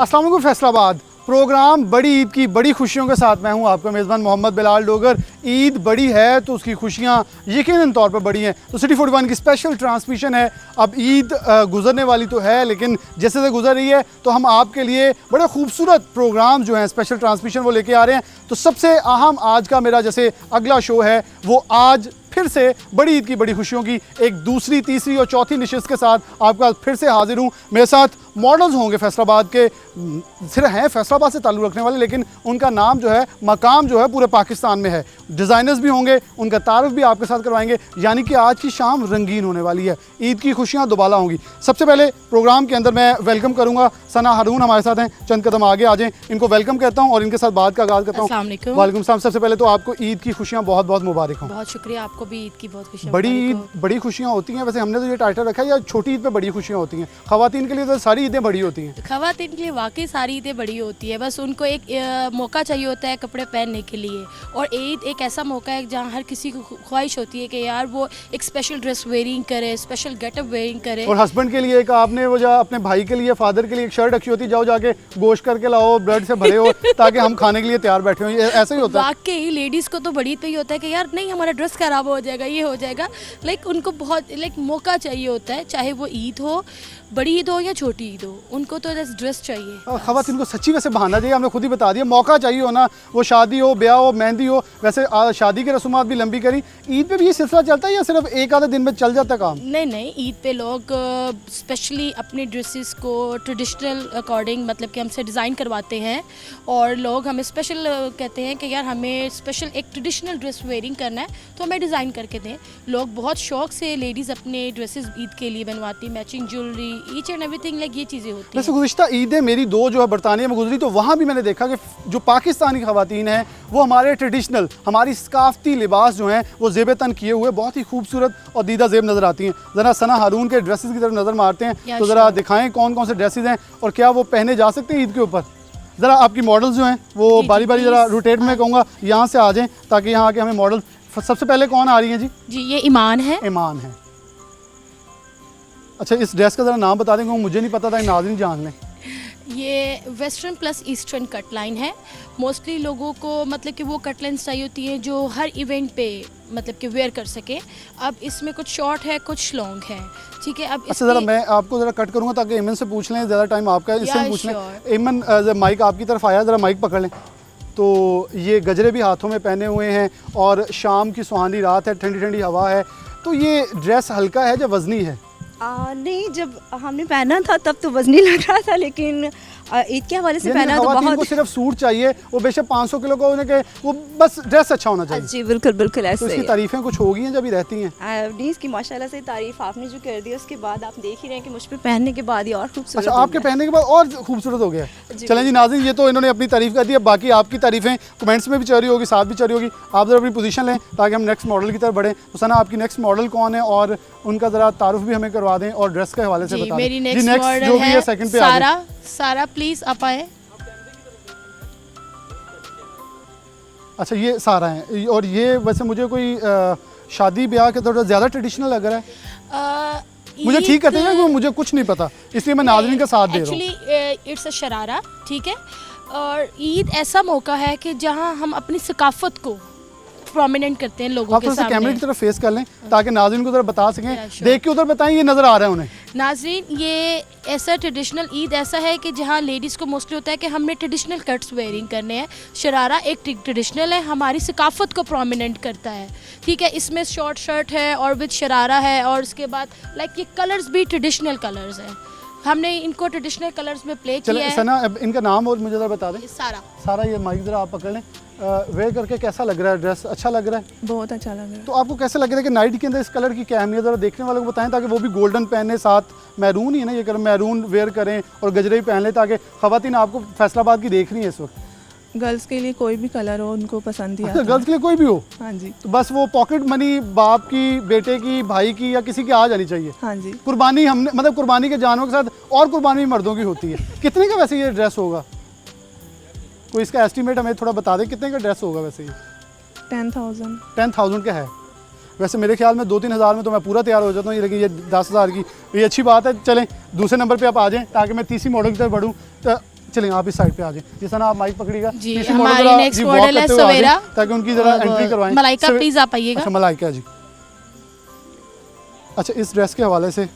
अस्सलाम वालेकुम फैसलाबाद। प्रोग्राम बड़ी ईद की बड़ी खुशियों के साथ मैं हूं आपका मेज़बान मोहम्मद बिलाल डोगर। ईद बड़ी है तो उसकी खुशियां यकीनन तौर पर बड़ी हैं। तो सिटी 41 की स्पेशल ट्रांसमिशन है। अब ईद गुजरने वाली तो है, लेकिन जैसे जैसे गुजर रही है तो हम आपके लिए बड़े खूबसूरत प्रोग्राम जो हैं स्पेशल ट्रांसमिशन वो लेके आ रहे हैं। तो सबसे अहम आज का मेरा जैसे अगला शो है वो आज फिर से बड़ी ईद की बड़ी खुशियों की एक दूसरी, तीसरी और चौथी निशिस्त के साथ आपका फिर से हाजिर हूँ। मेरे साथ मॉडल्स होंगे फैसलाबाद के, सिर्फ हैं फैसलाबाद से ताल्लुक़ रखने वाले, लेकिन उनका नाम जो है, मकाम जो है पूरे पाकिस्तान में है। डिज़ाइनर्स भी होंगे, उनका तारुफ भी आपके साथ करवाएंगे। यानी कि आज की शाम रंगीन होने वाली है, ईद की खुशियाँ दोबारा होंगी। सबसे पहले प्रोग्राम के अंदर मैं वेलकम करूँगा सना हारून, हमारे साथ हैं, चंद कदम आगे आ जाएँ, इनको वेलकम कहता हूँ और इनके साथ बात का आगाज़ करता हूँ। वालेकुम सलाम। सबसे पहले तो आपको ईद की खुशियाँ बहुत बहुत मुबारक हों। बहुत शुक्रिया, आपको भी ईद की बहुत खुशियाँ। बड़ी ईद बड़ी खुशियाँ होती हैं। वैसे हमने तो ये टाइटल रखा है या छोटी ईद पे बड़ी खुशियाँ होती हैं। ख़वातीन के लिए तो सारी ईदें बड़ी होती हैं। ख़वातीन के लिए वाकई सारी ईदें बड़ी होती है, बस उनको एक मौका चाहिए होता है कपड़े पहनने के लिए। और ईद एक ऐसा मौका है जहाँ हर किसी को ख्वाहिश होती है कि यार वो एक स्पेशल ड्रेस वेयरिंग करे, स्पेशल गेटअप वेयरिंग करे। और हस्बैंड के लिए एक आपने वो जा अपने भाई के लिए, फादर के लिए एक शर्ट रखी होती है, जाओ जाके गोश्त करके लाओ, ब्लड से भरे हो ताकि हम खाने के लिए तैयार बैठे हो। ऐसा ही होता है वाकई लेडीज़ को तो बड़ी पे ही होता है कि यार नहीं हमारा ड्रेस खराब हो जाएगा, ये हो जाएगा। लाइक उनको बहुत मौका चाहिए होता है, चाहे वो ईद हो, बड़ी ईद हो या छोटी ईद हो, उनको तो ड्रेस चाहिए। ख़वातीन को सच्ची वैसे बहाना चाहिए, हमने खुद ही बता दिया, मौका चाहिए होना। वो शादी हो, ब्याह हो, मेहंदी हो, वैसे शादी की रसूमात भी लंबी करी। ईद पे भी ये सिलसिला चलता है या सिर्फ एक आधे दिन में चल जाता काम? नहीं, ईद पे लोग स्पेशली अपने ड्रेसेस को ट्रेडिशनल अकॉर्डिंग मतलब कि हमसे डिज़ाइन करवाते हैं और लोग हमें स्पेशल कहते हैं कि यार हमें स्पेशल एक ट्रेडिशनल ड्रेस वेयरिंग करना है तो हमें डिज़ाइन करके दें। लोग बहुत शौक से लेडीज़ अपने ड्रेसेस ईद के लिए बनवाती, matching jewellery, each and everything, like ये चीज़ें होती हैं। वैसे गुज़िश्ता ईदें मेरी दो जो है बरतानिया में गुजरी, तो वहाँ भी मैंने देखा कि जो पाकिस्तानी ख़वातीन हैं वो हमारे ट्रेडिशनल, हमारी सकाफ़ती लिबास जो हैं वो ज़ेब तन किए हुए बहुत ही खूबसूरत और दीदा ज़ेब नज़र आती हैं। ज़रा सना हारून के ड्रेसेस की तरफ नज़र मारते हैं तो ज़रा दिखाएं कौन कौन से ड्रेसेस हैं और क्या वो पहने जा सकते हैं ईद के ऊपर। ज़रा आपकी मॉडल्स जो हैं वो बारी बारी ज़रा रोटेट में कहूँगा यहाँ से आ जाएँ ताकि यहाँ आके हमें मॉडल। सबसे पहले कौन आ रही हैं जी? ये ईमान है। ईमान है। अच्छा, इस ड्रेस का ज़रा नाम बता देंगे, मुझे नहीं पता था, नाज़रीन जान लें। ये western plus eastern cut line है। मोस्टली लोगों को मतलब कि वो कट लाइन चाहिए होती है जो हर इवेंट पे मतलब कि वेयर कर सके। अब इसमें कुछ शॉर्ट है, कुछ लॉन्ग है, ठीक है। अब अच्छा, ज़रा मैं आपको ज़रा कट करूँगा ताकि एमन से पूछ लें, ज़्यादा टाइम आपका है, इससे पूछ लें। एमन माइक आपकी तरफ आया, ज़रा माइक पकड़ लें। तो ये गजरे भी हाथों में पहने हुए हैं और शाम की सुहानी रात है, ठंडी ठंडी हवा है, तो ये ड्रेस हल्का है या वज़नी है? नहीं, जब हमने पहना था तब तो वजनी लग रहा था, लेकिन ईद के हवाले से पहना तो बहुत। को सिर्फ सूट चाहिए, वो बेशक 500 किलो का होने के, वो बस ड्रेस अच्छा होना चाहिए। जी बिल्कुल बिल्कुल ऐसे। तो इसकी तारीफें कुछ होगी हैं जब भी रहती हैं? नहीं, इसकी माशाल्लाह से तारीफ आपने जो कर दी उसके बाद आप देख ही रहे हैं कि मुझ पे पहनने के बाद ही और खूबसूरत। अच्छा, आपके पहनने के बाद और खूबसूरत हो गया। चलें जी नाज़रीन, ये तो इन्होंने अपनी तारीफ कर दी है, बाकी आपकी तारीफें कमेंट्स में भी चल रही होगी, साथ भी चल रही होगी। आप ज़रा अपनी पोजीशन लें ताकि हम नेक्स्ट मॉडल की तरफ बढ़ें। तो सना, आपकी नेक्स्ट मॉडल कौन है और उनका ज़रा तारुफ भी हमें करवा दें और ड्रेस के हवाले से बता दें। मेरी नेक्स्ट मॉडल है सेकंड पे सारा, प्लीज़ आप आए। अच्छा, ये सारा है और ये वैसे मुझे कोई शादी ब्याह के थोड़ा ज़्यादा ट्रेडिशनल लग रहा है। मुझे ठीक कहते हैं कि मुझे कुछ नहीं पता, इसलिए मैं नाज़रीन का साथ दे रहा हूँ। एक्चुअली इट्स अ शरारा, ठीक है। और ईद ऐसा मौका है कि जहाँ हम अपनी सकाफत को प्रोमिनेंट करते हैं लोगों के सामने। कैमरे की तरफ फेस कर लें ताकि नाज़रीन को उधर बता सकें, देख के उधर बताएं, ये नज़र आ रहा है उन्हें। नाज़रीन, ये ऐसा ट्रेडिशनल ईद ऐसा है कि जहाँ लेडीज़ को मोस्टली होता है कि हमने ट्रेडिशनल कट्स वेयरिंग करने हैं। शरारा एक ट्रेडिशनल है, हमारी सकाफत को प्रोमिनेंट करता है, ठीक है। इसमें शॉर्ट शर्ट है और विद शरारा है और उसके बाद लाइक ये कलर्स भी ट्रेडिशनल कलर्स हैं, हमने इनको ट्रेडिशनल कलर्स में प्ले किया है। सना, इनका नाम और मुझे ज़रा बता दें। सारा, ये माइक ज़रा आप पकड़ लें। वेयर करके कैसा लग रहा है? ड्रेस अच्छा लग रहा है? बहुत अच्छा लग रहा है। तो आपको कैसा लग रहा है कि नाइट के अंदर इस कलर की क्या अहमियत, ज़रा देखने वालों को बताएं ताकि वो भी गोल्डन पहने, साथ मैरून ही है ना ये कलर, मैरून वेयर करें और गजरे भी पहन लें ताकि ख़वातीन आपको फैसलाबाद की देख रही है इस वक्त। गर्ल्स के लिए कोई भी कलर हो उनको पसंद ही आता है। गर्ल्स के लिए कोई भी हो? हाँ जी। तो बस वो पॉकेट मनी बाप की, बेटे की, भाई की या किसी की आ जानी चाहिए। हाँ जी। कुर्बानी हमने मतलब कुर्बानी के जानवरों के साथ और कुर्बानी भी मर्दों की होती है। कितने का वैसे ये ड्रेस होगा? कोई इसका एस्टीमेट हमें थोड़ा बता दें, कितने का ड्रेस होगा वैसे ये? 10,000 का है। वैसे मेरे ख्याल में 2-3 हज़ार में तो मैं पूरा तैयार हो जाता हूँ, लेकिन ये 10,000 की, ये अच्छी बात है। चलें दूसरे नंबर पे आप आ जाएं ताकि मैं तीसरी मॉडल की तरफ बढ़ूँ। तो चलिए आप इस साइड पे आ जाए। जिस तरह आप माइक पकड़िएगा जी, पीछे हमारी जरा नेक्स्ट जी walk मॉडल है करते हुए आ जाएं, सवेरा। ताकि उनकी जरा एंट्री करवाएं। मलाइका प्लीज आप आइएगा। अच्छा मलाइका जी, अच्छा इस ड्रेस के हवाले से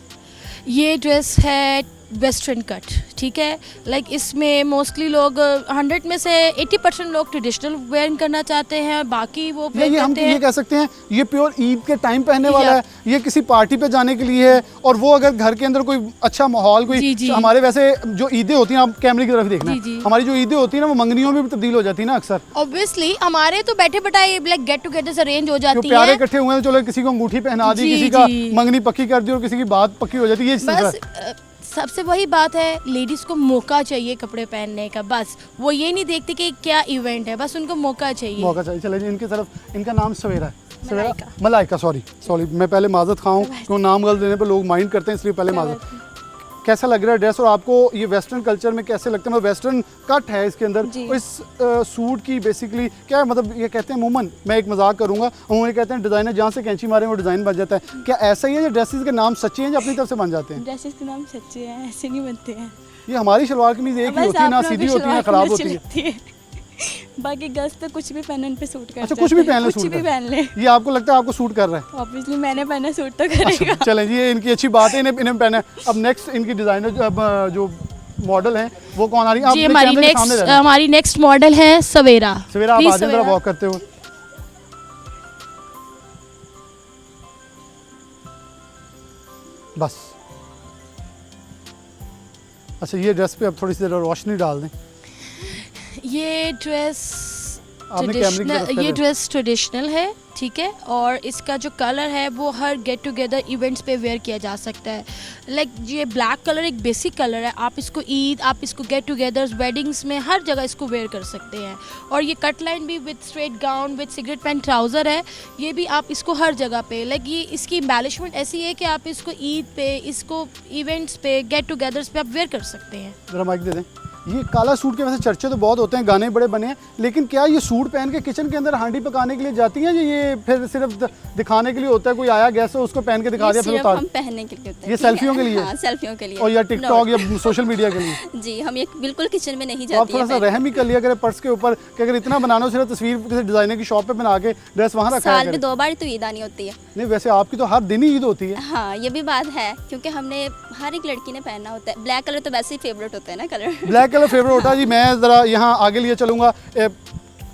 ये ड्रेस है वेस्टर्न कट, ठीक है। लाइक इसमें मोस्टली लोग 100 में से 80% लोग ट्रेडिशनल वेयर करना चाहते हैं और बाकी वो ये वेयर हम करते ये हैं। कह सकते हैं ये प्योर ईद के टाइम पहनने वाला या- है, ये किसी पार्टी पे जाने के लिए है। और वो अगर घर के अंदर कोई अच्छा माहौल कोई जी, जी। हमारे वैसे जो ईदें होती हैं, आप कैमरे की तरफ देखना जी, जी। हमारी जो ईदें होती हैं ना वो मंगनियों में भी तब्दील हो जाती है ना अक्सर। ऑब्वियसली हमारे तो बैठे बैठाए लाइक गेट टुगेदर अरेंज हो जो जाती प्यारे है। इकट्ठे हुए हैं तो चलो किसी को अंगूठी पहना दी, जी, किसी का जी। मंगनी पक्की कर दी और किसी की बात पक्की हो जाती है। ये सिलसिला बस है। सबसे वही बात है, लेडीज़ को मौका चाहिए कपड़े पहनने का। बस वो ये नहीं देखती कि क्या इवेंट है, बस उनको मौका चाहिए। मौका चाहिए। चले जी इनकी तरफ, इनका नाम सवेरा है। सवेरा मलाइका। मलाइका, सॉरी मैं पहले माजत खाऊं क्यों नाम गलत देने पे लोग माइंड करते हैं, इसलिए पहले माजत। कैसा लग रहा है ड्रेस और आपको ये वेस्टर्न कल्चर में कैसे लगता है? वेस्टर्न कट है इसके अंदर, जी। इस सूट की बेसिकली क्या है, मतलब ये कहते हैं अमूमन, मैं एक मजाक करूंगा, अमूमन ये कहते हैं डिज़ाइनर जहाँ से कैंची मारे वो डिज़ाइन बन जाता है। क्या ऐसा ही है, ये ड्रेसेस के नाम सच्चे हैं या अपनी तरफ से बन जाते हैं? ड्रेसेस के नाम सच्चे हैं, ऐसे नहीं बनते हैं। ये हमारी शलवार कमीज एक ही होती है, ना सीधी होती है ना ख़राब होती है। बाकी गर्ल्स तो कुछ भी पहनन पे सूट करते हैं। अच्छा कुछ भी पहन ले, कुछ सूट भी कर। पहन ले। ये आपको लगता है आपको सूट कर रहा है? ऑब्वियसली मैंने पहना सूट तो करेगा। चलें जी, ये इनकी अच्छी बात है, इन्हें पहना है। अब नेक्स्ट इनकी डिज़ाइनर अब जो मॉडल है वो कौन आ रही है? आप जी अपने कैमरे के सामने रहना। हमारी नेक्स्ट मॉडल है सवेरा। सवेरा आप Please, आ जाए जरा सवेरा। वॉक करते हुए। बस अच्छा, ये ड्रेस पे अब थोड़ी सी जरा रोशनी डाल दें। ये ड्रेस आपने कैमरे की तरफ ये पहले- ड्रेस ट्रेडिशनल है, ठीक है। और इसका जो कलर है वो हर गेट टुगेदर इवेंट्स पे वेयर किया जा सकता है। लाइक ये ब्लैक कलर एक बेसिक कलर है, आप इसको ईद, आप इसको गेट टुगेदर्स, वेडिंग्स में हर जगह इसको वेयर कर सकते हैं। और ये कट लाइन भी with straight gown with cigarette pant trouser है, ये भी आप इसको हर जगह पे लाइक ये इसकी एम्बेलिशमेंट ऐसी है कि आप इसको ईद पे, इसको इवेंट्स पे, गेट टुगेदर्स पे आप वेयर कर सकते हैं। जरा माइक दे दें। ये काला सूट के वैसे चर्चे तो बहुत होते हैं, गाने बड़े बने हैं, लेकिन क्या ये सूट पहन के किचन के अंदर हांडी पकाने के लिए जाती हैं या ये फिर सिर्फ दिखाने के लिए होता है? कोई आया गेस्ट है उसको पहन के दिखा दिया फिर उतार? हम पहनने के लिए होता है। ये ठीक है? सेल्फियों के लिए? हाँ, सेल्फियों के लिए। और या टिकटॉक या सोशल मीडिया के लिए? जी, हम ये बिल्कुल किचन में नहीं तो आप जाती थोड़ा सा रहम ही कर लिया करें पर्स के ऊपर कि अगर इतना बनाना हो सिर्फ तस्वीर किसी डिजाइनर की शॉप पे बना के ड्रेस वहाँ रखा साल में करें। 2 बार तो ईद आनी होती है। नहीं वैसे आपकी तो हर दिन ही ईद होती है। हाँ, ये भी बात है, क्योंकि हमने हर एक लड़की ने पहनना होता है। ब्लैक कलर तो वैसे ही फेवरेट होता है ना कलर। ब्लैक कलर फेवरेट होता है जी। मैं ज़रा यहाँ आगे लिए चलूँगा,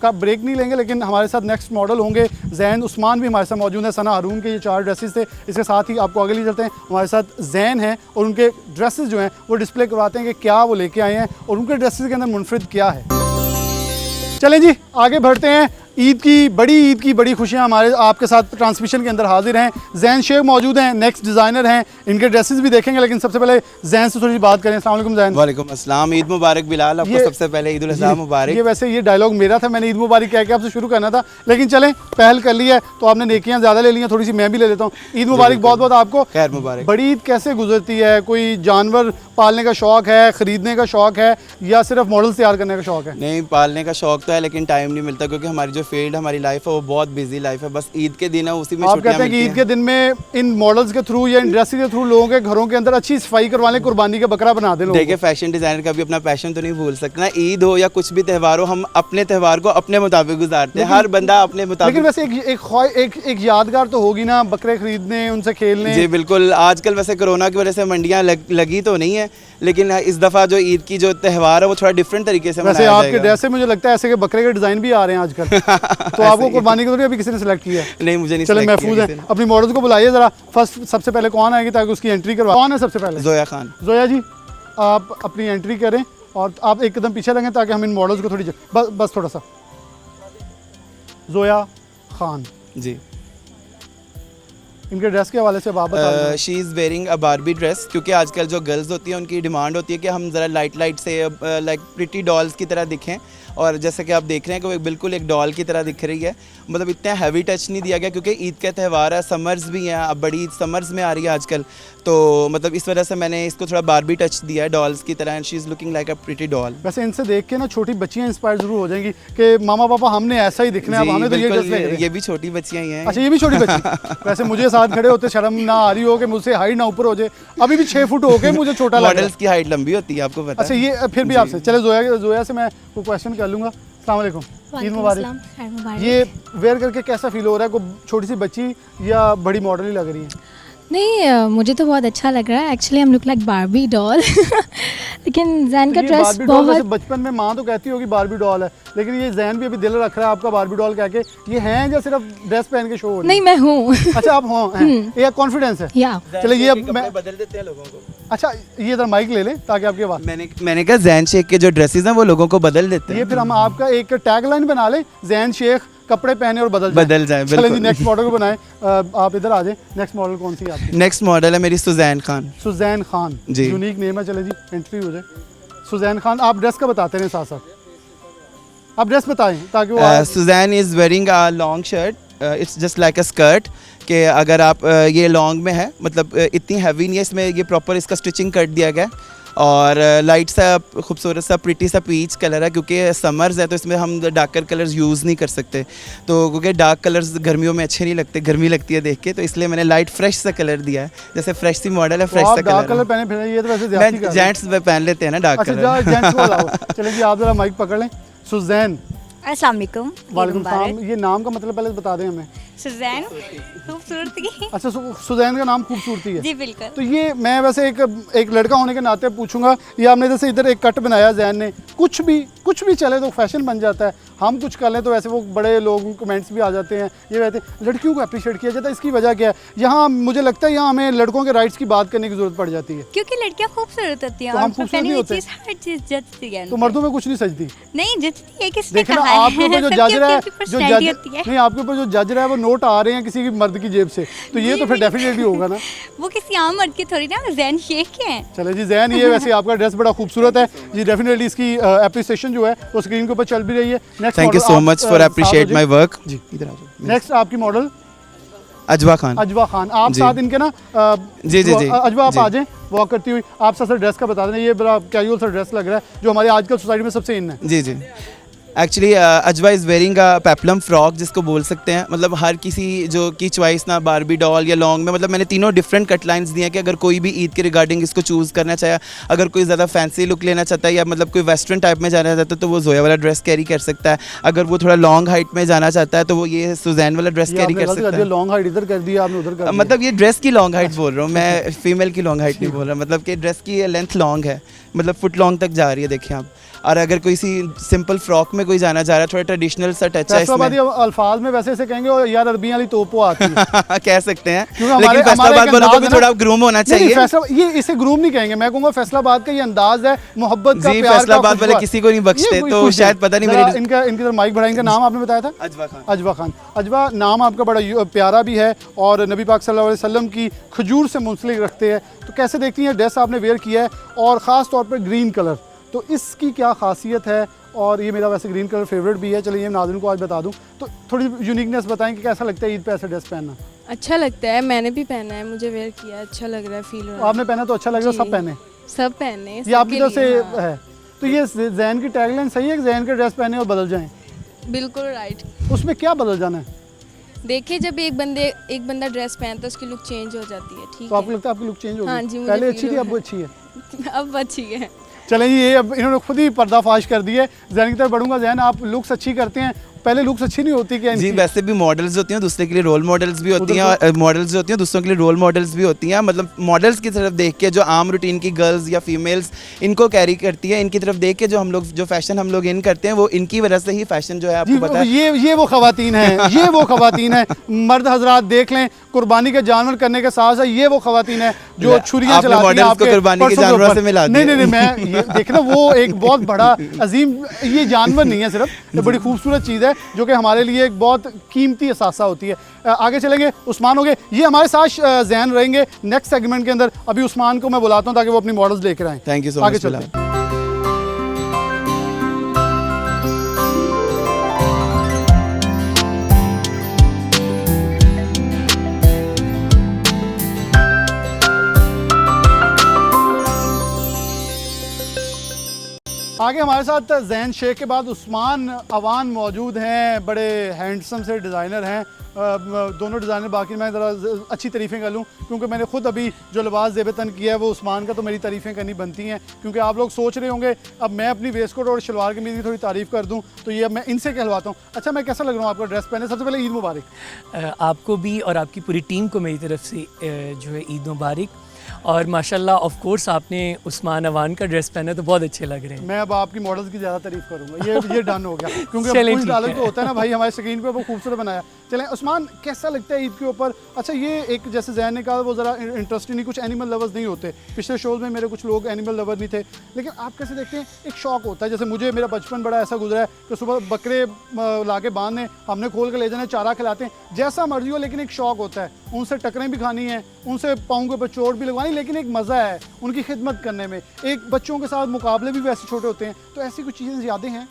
का ब्रेक नहीं लेंगे, लेकिन हमारे साथ नेक्स्ट मॉडल होंगे जैन उस्मान भी हमारे साथ मौजूद है। सना हारून के ये 4 ड्रेसेस थे, इसके साथ ही आपको आगे लिए चलते हैं। हमारे साथ जैन हैं और उनके ड्रेसेस जो हैं वो डिस्प्ले करवाते हैं कि क्या वो लेके आए हैं और उनके ड्रेसेस के अंदर मुनफरिद क्या है। चलें जी आगे बढ़ते हैं। ईद की बड़ी खुशियां हमारे आपके साथ ट्रांसमिशन के अंदर हाजिर हैं। जैन शेख मौजूद हैं, नेक्स्ट डिज़ाइनर हैं, इनके ड्रेसेस भी देखेंगे, लेकिन सबसे पहले जैन से थोड़ी सी बात करें। अस्सलाम वालेकुम जैन। वालेकुम अस्सलाम, ईद मुबारक बिलाल। आपको सबसे पहले ईद उल अज़हा मुबारक। ये वैसे ये डायलॉग मेरा था, मैंने ईद मुबारक कह के आपसे शुरू करना था, लेकिन चलें पहल कर ली है तो आपने नेकियां ज़्यादा ले ली हैं, थोड़ी सी मैं भी ले लेता हूँ। ईद मुबारक बहुत बहुत आपको। खैर मुबारक। बड़ी ईद कैसे गुजरती है? कोई जानवर पालने का शौक है, ख़रीदने का शौक है, या सिर्फ मॉडल्स तैयार करने का शौक है? नहीं, पालने का शौक तो है, लेकिन टाइम नहीं मिलता, क्योंकि हमारी जो फील्ड हमारी लाइफ है वो बहुत बिजी लाइफ है। बस ईद के दिन है, उसी में आप छुट्टियां कहते हैं कि मिलती ईद के दिन में इन मॉडल्स के थ्रू या इन ड्रेसेस के थ्रू लोगों के घरों के अंदर अच्छी सफाई करवा लें, कुर्बानी का बकरा बना दें लोगों देखिए, फैशन डिजाइनर का भी अपना पैशन तो नहीं भूल सकते ना। ईद हो या कुछ भी त्यौहार हो, हम अपने त्यौहार को अपने मुताबिक गुजारते हैं। हर बंदा अपने को। मुताबिक। लेकिन वैसे एक यादगार तो होगी ना, बकरे खरीदने, उनसे खेलने। जी बिल्कुल। आजकल वैसे कोरोना की वजह से मंडियां लगी तो नहीं है, लेकिन इस दफ़ा जो ईद की जो त्यौहार है वो थोड़ा डिफरेंट तरीके से वैसे मनाया आपके जाएगा। ड्रेस से मुझे लगता है ऐसे के बकरे के डिजाइन भी आ रहे हैं आजकल। तो आपको कुर्बानी के लिए अभी किसी ने सेलेक्ट किया है? नहीं, मुझे नहीं चले select किया महफूज किसी है। ने। अपनी मॉडल्स को बुलाइए ज़रा। फर्स्ट सबसे पहले कौन आएगी ताकि उसकी एंट्री करवा। कौन है सबसे पहले? जोया खान। जोया जी आप अपनी एंट्री करें और आप एक कदम पीछे लगें ताकि हम इन मॉडल्स को थोड़ी बस थोड़ा सा। जोया खान जी। इनके ड्रेस के हवाले से आप बता she is wearing a Barbie dress, क्योंकि आजकल जो गर्ल्स होती हैं उनकी डिमांड होती है कि हम ज़रा लाइट से लाइक प्रिटी डॉल्स की तरह दिखें, और जैसे कि आप देख रहे हैं कि वो बिल्कुल एक डॉल की तरह दिख रही है। मतलब इतना हैवी टच नहीं दिया गया, क्योंकि ईद का त्यौहार है, समर्स भी हैं, अब बड़ी समर्स में आ रही है आजकल, तो मतलब इस वजह से मैंने इसको थोड़ा बारबी टच दिया है डॉल्स की तरह, and she is looking like a pretty doll. वैसे इनसे देख के ना छोटी बच्चियां इंस्पायर जरूर हो जाएंगी कि मामा पापा हमने ऐसा ही दिखना है, अब हमें तो ये ड्रेस लेके ये भी छोटी बच्चियाँ ही हैं। अच्छा ये भी छोटी बच्ची। वैसे मुझे साथ खड़े होते शर्म ना आ रही हो कि मुझसे हाइट ना ऊपर हो जाए, अभी भी 6 फुट हो के मुझे छोटा लग रहा है। मॉडल्स की हाइट लंबी होती है, आपको पता अच्छा है। ये फिर भी आपसे चले जोया से मैं कोई क्वेश्चन कर लूँगा। अस्सलाम वालेकुम, ईद मुबारक। ये वेयर करके कैसा फील हो रहा है? कोई छोटी सी बच्ची या बड़ी मॉडल ही लग रही है? नहीं मुझे तो बहुत अच्छा लग रहा है। एक्चुअली हम लुक लाइक बारबी डॉल लेकिन जैन का तो ये ड्रेस बारबी डॉल वैसे बहुत बचपन में माँ तो कहती होगी बारबी डॉल है, लेकिन ये जैन भी अभी दिल रख रहा है आपका बारबी डॉल कह के। ये हैं या सिर्फ ड्रेस पहन के शो हो रही नहीं है? मैं हूँ अच्छा आप हो हैं, ये कॉन्फिडेंस है। या चलिए ये अब मैं बदल देते हैं लोगों को। अच्छा ये इधर माइक ले लें ताकि आपकी आवाज़। मैंने कहा जैन शेख के जो ड्रेसेस हैं वो लोगों को बदल देते ये हैं। फिर हम आपका एक टैगलाइन बना लें, जैन शेख कपड़े पहने और बदल जाए। चलिए जी बिल्कुल। नेक्स्ट मॉडल को बनाएं। आप इधर आ जाएं। नेक्स्ट मॉडल कौन सी है आपकी? नेक्स्ट मॉडल है मेरी सुजैन खान। सुजैन खान जी। यूनिक नेम है। चले जी एंट्री हो जाए। सुजैन खान आप ड्रेस का बताते रहे साथ साथ, आप ड्रेस बताएं ताकि वो Suzanne is wearing a long shirt, it's just like a skirt. कि अगर आप ये लॉन्ग में है, मतलब इतनी हैवी नहीं है, इसमें ये प्रॉपर इसका स्टिचिंग कर दिया गया है। और लाइट सा खूबसूरत सा प्रिटी सा पीच कलर है, क्योंकि समर्स है तो इसमें हम डार्कर कलर्स यूज़ नहीं कर सकते, तो क्योंकि डार्क कलर्स गर्मियों में अच्छे नहीं लगते, गर्मी लगती है देख के, तो इसलिए मैंने लाइट फ्रेश सा कलर दिया है। जैसे फ्रेश सी मॉडल है, फ्रेश आप सा डार्क कलर कलर पहने फिर ये तो वैसे ज्यादती कर रहे हैं। जेंट्स पहन लेते हैं ना डार्क अच्छा कलर। जेंट्स को लाओ। चलिए जी आप जरा माइक पकड़ लें। सुजैन अस्सलाम वालेकुम। वालेकुम सलाम। ये नाम का मतलब पहले बता दें हमें। सुजैन खूबसूरती। अच्छा सुजैन का नाम खूबसूरती है। जी बिल्कुल। तो ये मैं वैसे एक लड़का होने के नाते पूछूंगा, ये आपने जैसे इधर एक कट बनाया जैन ने, कुछ भी चले तो फैशन बन जाता है, हम कुछ कर लें तो वैसे वो बड़े लोग कमेंट्स भी आ जाते हैं, ये कहते हैं लड़कियों को अप्रिशिएट किया जाता है, इसकी वजह क्या है? यहाँ मुझे लगता है यहाँ हमें लड़कों के राइट्स की बात करने की जरूरत पड़ जाती है। क्योंकि लड़कियां खूबसूरत होती हैं तो हम और खूबसूरत पहली नहीं हुई होते? चीज़ हर चीज़ जचती है तो उनको। मर्दों में कुछ नहीं सजती। नहीं जचती है, किसने देखिए ना कहा है? आपके ऊपर जो सबकी जज रहा है, अपनी जो personality जज होती है। नहीं आपके ऊपर जो जज रहा है वो नोट आ रहे हैं किसी की मर्द की जेब से, तो ये तो फिर डेफिनेटली होगा ना। वो किसी आम मर्द की थोड़ी ना, जैन शेख के हैं। चले जी जैन, ये वैसे आपका ड्रेस बड़ा खूबसूरत है जी, डेफिनेटली इसकी अप्रिसिएशन जो है वो स्क्रीन के ऊपर चल भी रही है। Next thank you so much for appreciate my work. जी इधर आ जाओ। नेक्स्ट आपकी मॉडल अजवा खान। अजवा खान, आप जी। साथ इनके ना जी, जी, जी, अजवा आप जी। आ जाएं वॉक करती हुई। आप सर ड्रेस का बता दें, ये बड़ा कैजुअल सा ड्रेस लग रहा है जो हमारे आजकल सोसाइटी में सबसे इन है। जी जी actually Ajwa is wearing a peplum frock, जिसको बोल सकते हैं, मतलब हर किसी जो की चॉइस ना बारबी डॉल या लॉन्ग में, मतलब मैंने तीनों डिफरेंट कट लाइन्स दिए हैं कि अगर कोई भी ईद के रिगार्डिंग इसको चूज़ करना चाहे, अगर कोई ज़्यादा फैंसी लुक लेना चाहता है या मतलब कोई वेस्टर्न टाइप में जाना चाहता है तो वो जोया वाला ड्रेस कैरी कर सकता है, अगर वो थोड़ा लॉन्ग हाइट में जाना चाहता है तो वो ये सुजैन वाला ड्रेस कैरी कर सकता है। लॉन्ग हाइट इधर कर दिया आपने, उधर कर दिया। मतलब ये ड्रेस की लॉन्ग हाइट बोल रहा हूँ मैं, फीमेल की लॉन्ग हाइट नहीं बोल रहा, मतलब कि ड्रेस की लेंथ लॉन्ग है, मतलब फुट लॉन्ग तक जा रही है, देखिए आप। और अगर कोई सी सिंपल फ्रॉक में कोई जाना चाह रहा है, थोड़ा ट्रेडिशनल सा टच है फैसलाबादी इसमें। अल्फाज में वैसे ऐसे कहेंगे "ओ यार अरबी वाली तोपो आती है"। कह सकते हैं, क्योंकि हमारे- लेकिन हमारे फैसलाबाद एक वालों को अंदाज भी है ना- थोड़ा ग्रूम होना नहीं, चाहिए। फैसला ये इसे ग्रूम नहीं कहेंगे, मैं कहूँगा फैसलाबाद का ये अंदाज है मोहब्बत का, जी, प्यार का, फैसलाबाद वाले खुशबू। किसी को नहीं बख्शते, ये तो खुश है। शायद पता नहीं जरा मेरी- इनकी तरफ माइक बढ़ाएं। इनका नाम आपने बताया था? अजवा खान। अजवा खान। अजवा नाम आपका बड़ा प्यारा भी है और नबी पाक सल्लल्लाहु अलैहि वसल्लम की खजूर से मुंसलिक रखते हैं, तो कैसे देखती हैं ड्रेस आपने वेयर किया है और ख़ास तौर पर ग्रीन कलर, तो इसकी क्या खासियत है? और ये मेरा वैसे ग्रीन कलर फेवरेट भी है। चलिए नाज़रीन को आज बता दूं, तो थोड़ी यूनिकनेस बताएं कि कैसा लगता है ईद पे ऐसा ड्रेस पहनना? अच्छा लगता है, मैंने भी पहना है, मुझे वेयर किया, अच्छा लग रहा है, फील हो रहा है। आपने पहना तो अच्छा लग रहा है, सब जी। पहने, सब पहने, ये आपकी तरफ से हाँ। है। तो ये जैन की टैगलाइन सही है कि जैन के ड्रेस पहने और बदल जाएं? बिल्कुल राइट। उसमें क्या बदल जाना है? देखिए जब एक बंदा ड्रेस पहनता है उसकी लुक चेंज हो जाती है, ठीक तो आपको है। लगता है आपकी लुक चेंज हो हाँ गई? जी, मुझे पहले feel अच्छी थी, हो अब रहा वो है। अच्छी है। अब अच्छी है। चलें जी, ये अब इन्होंने खुद ही पर्दाफाश कर दिया है। जैन की तरफ बढ़ूंगा। जैन आप लुक्स अच्छी करते हैं, पहले लुक्स अच्छी नहीं होती क्या जी, इनकी? वैसे भी मॉडल्स होती हैं, दूसरे के लिए रोल मॉडल्स भी होती उधर हैं, और मॉडल्स जो होती हैं दूसरों के लिए रोल मॉडल्स भी होती हैं। मतलब मॉडल्स की तरफ देख के जो आम रूटीन की गर्ल्स या फीमेल्स इनको कैरी करती है, इनकी तरफ देख के जो हम लोग जो फैशन हम लोग इन करते हैं, वो इनकी वजह से ही फैशन जो है जी आपको पता है। ये वो खवातीन हैं, ये वो खवातीन हैं। मर्द हजरात देख लें, कुर्बानी के जानवर करने के साथ साथ ये वो खवातीन हैं जो छुरियां आपने चलाती हैं models को आपके कुर्बानी के पर्सों जानवरों ऊपर। से मिला नहीं दिया। नहीं नहीं, मैं ये देखना, वो एक बहुत बड़ा अजीम, ये जानवर नहीं है सिर्फ, ये बड़ी खूबसूरत चीज़ है जो कि हमारे लिए एक बहुत कीमती असासा होती है। आगे चलेंगे, उस्मान हो गए, ये हमारे साथ जैन रहेंगे नेक्स्ट सेगमेंट के अंदर। अभी उस्मान को मैं बुलाता हूँ ताकि वो अपनी मॉडल्स लेकर आएँ। थैंक यू सो आगे मच। चलते हैं। आगे हमारे साथ जैन शेख के बाद उस्मान अवान मौजूद हैं, बड़े हैंडसम से डिज़ाइनर हैं। दोनों डिज़ाइनर, बाकी मैं ज़रा अच्छी तारीफ़ें कर लूँ क्योंकि मैंने ख़ुद अभी जो लिबास ज़ेबतन किया है वो उस्मान का, तो मेरी तारीफ़ें करनी बनती हैं क्योंकि आप लोग सोच रहे होंगे अब मैं अपनी वेस्ट कोट और शलवार कमीज़ की थोड़ी तारीफ़ कर दूँ तो ये अब मैं इनसे कहलवाता हूँ। अच्छा, मैं कैसा लग रहा हूँ आपका ड्रेस पहने? सबसे पहले ईद मुबारक। आपको भी और आपकी पूरी टीम को मेरी तरफ से जो है ईद मुबारक। और माशाल्लाह ऑफ कोर्स आपने उस्मान अवान का ड्रेस पहना तो बहुत अच्छे लग रहे हैं। मैं अब आपकी मॉडल्स की ज़्यादा तारीफ़ करूँगा, ये डन हो गया क्योंकि अब चलें, कुछ ठीक डालर है। तो होता है ना भाई, हमारे स्क्रीन पे वो खूबसूरत बनाया। चलें उस्मान, कैसा लगता है ईद के ऊपर? अच्छा, ये एक जैसे जैन ने कहा वो ज़रा इंटरेस्टिंग नहीं, कुछ एनिमल लवर्स नहीं होते। पिछले शोज़ में मेरे कुछ लोग एनिमल लवर नहीं थे, लेकिन आप कैसे देखते हैं? एक शौक होता है, जैसे मुझे मेरा बचपन बड़ा ऐसा गुजरा है कि सुबह बकरे ला के बांधने, हमने खोल के ले जाना, चारा खिलाते हैं, जैसा मर्जी हो, लेकिन एक शौक होता है, उनसे टकरें भी खानी है, उनसे पाँव के ऊपर चोट भी लगवानी, लेकिन एक मज़ा है उनकी खिदमत करने में। एक बच्चों के साथ मुकाबले भी वैसे छोटे होते हैं, तो ऐसी कुछ चीज़ें यादें हैं?